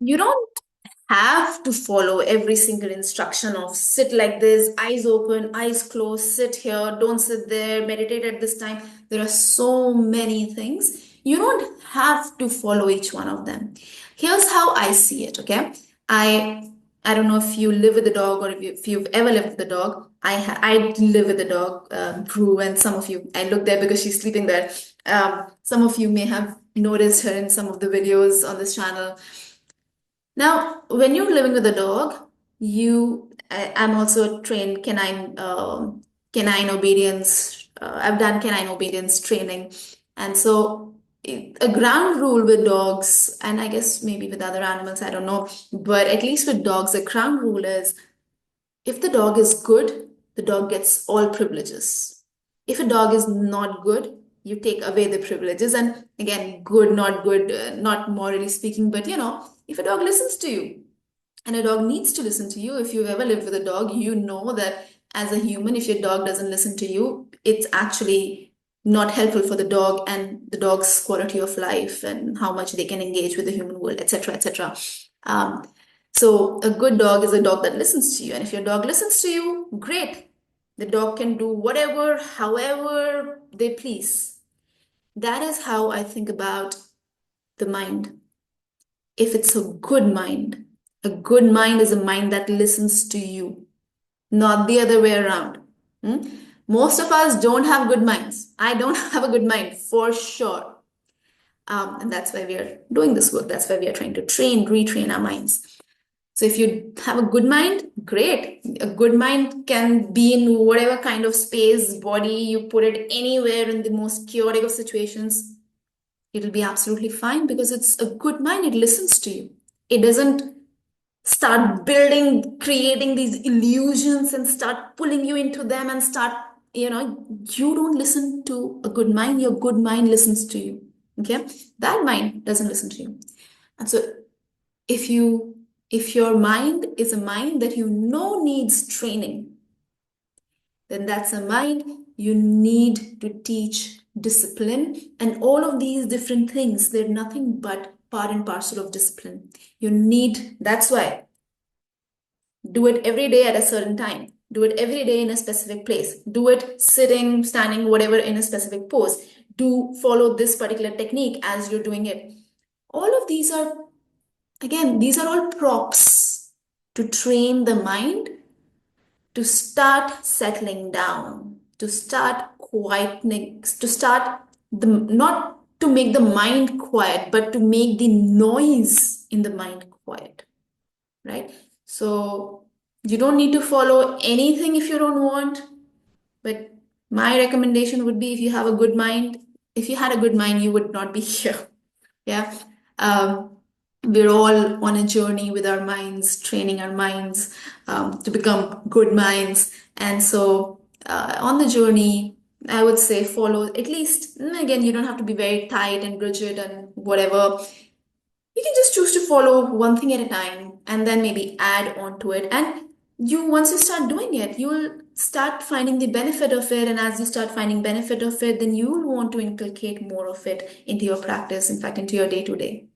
You don't have to follow every single instruction of sit like this, eyes open, eyes closed, sit here, don't sit there, meditate at this time. There are so many things. You don't have to follow each one of them. Here's how I see it, okay? I I don't know if you live with a dog or if you've ever lived with a dog. I live with a dog, Prue, and some of you, I look there because she's sleeping there. Some of you may have noticed her in some of the videos on this channel. Now, when you're living with a dog, I'm also a trained canine obedience. I've done canine obedience training. And so a ground rule with dogs, and I guess maybe with other animals, I don't know, but at least with dogs, the ground rule is if the dog is good, the dog gets all privileges. If a dog is not good, you take away the privileges. And again, good, not good, not morally speaking, but if a dog listens to you and a dog needs to listen to you, if you've ever lived with a dog, you know that as a human, if your dog doesn't listen to you, it's actually not helpful for the dog and the dog's quality of life and how much they can engage with the human world, etc., etc. Um, so a good dog is a dog that listens to you. And if your dog listens to you, great. The dog can do whatever, however they please. That is how I think about the mind. If it's a good mind is a mind that listens to you, not the other way around. Hmm? Most of us don't have good minds. I don't have a good mind for sure. And that's why we are doing this work. That's why we are trying to retrain our minds. So if you have a good mind, great. A good mind can be in whatever kind of space, body, you put it anywhere in the most chaotic of situations. It'll be absolutely fine because it's a good mind. It listens to you. It doesn't start building, creating these illusions and start pulling you into them and start, you don't listen to a good mind. Your good mind listens to you. Okay. That mind doesn't listen to you. And so if you if your mind is a mind that you know needs training, then that's a mind you need to teach discipline and all of these different things. They're nothing but part and parcel of discipline. That's why do it every day at a certain time. Do it every day in a specific place. Do it sitting, standing, whatever in a specific pose. Do follow this particular technique as you're doing it. All of these are, again, these are all props to train the mind to start settling down, to start quietening, to start not to make the mind quiet, but to make the noise in the mind quiet, right? So you don't need to follow anything if you don't want, but my recommendation would be if you have a good mind, if you had a good mind, you would not be here. Yeah. Um, we're all on a journey with our minds, training our minds to become good minds. And so, on the journey, I would say follow at least, again, you don't have to be very tight and rigid and whatever. You can just choose to follow one thing at a time and then maybe add on to it. And once you start doing it, you'll start finding the benefit of it. And as you start finding benefit of it, then you'll want to inculcate more of it into your practice, in fact, into your day to day.